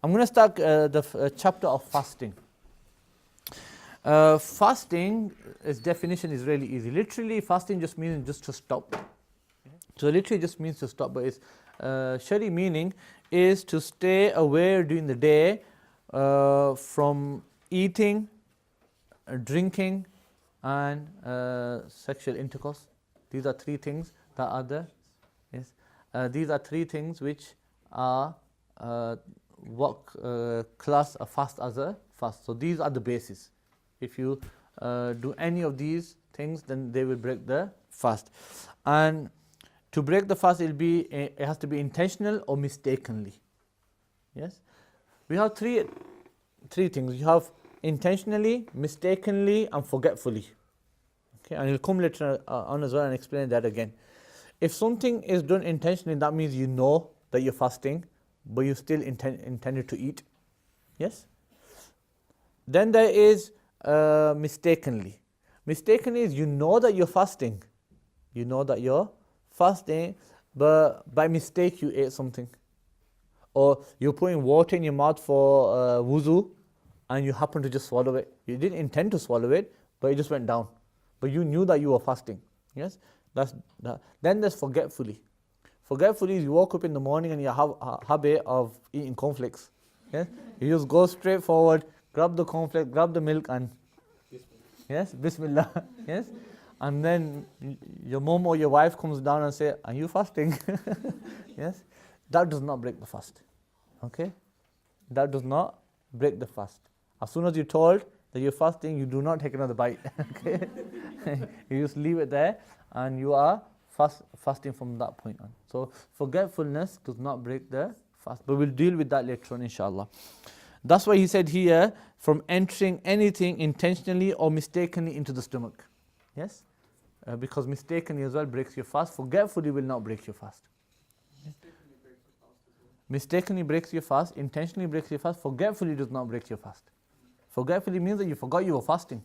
I'm going to start the chapter of fasting. Fasting, its definition is really easy. Literally, fasting just means just to stop. So literally just means to stop, but its Shari meaning is to stay away during the day from eating, drinking, and sexual intercourse. These are three things that are there. Yes, these are three things which are what class a fast as a fast. So these are the basis. If you do any of these things, then they will break the fast. And to break the fast, it has to be intentional or mistakenly. Yes, we have three things. You have intentionally, mistakenly, and forgetfully. Okay, and we'll come later on as well and explain that again. If something is done intentionally, that means you know that you're fasting, but you still intended to eat. Yes. Then there is mistakenly. Mistakenly is you know that you're fasting. You know that you're fasting, but by mistake you ate something. Or you're putting water in your mouth for wuzu, and you happen to just swallow it. You didn't intend to swallow it, but it just went down. But you knew that you were fasting. Yes, that's that. Then there's forgetfully. Forgetfully is you woke up in the morning and you have a habit of eating cornflakes. Yes, you just go straight forward, grab the cornflakes, grab the milk, and yes, Bismillah. Yes, and then your mom or your wife comes down and say, "Are you fasting?" Yes, that does not break the fast. Okay, that does not break the fast. As soon as you're told that you're fasting, you do not take another bite. Okay, you just leave it there, and you are fasting from that point on. So forgetfulness does not break the fast, but we'll deal with that later on, inshallah. That's why he said here, from entering anything intentionally or mistakenly into the stomach. Yes, because mistakenly as well breaks your fast. Forgetfully will not break your fast. Mistakenly breaks your fast, intentionally breaks your fast, forgetfully does not break your fast. Forgetfully means that you forgot you were fasting.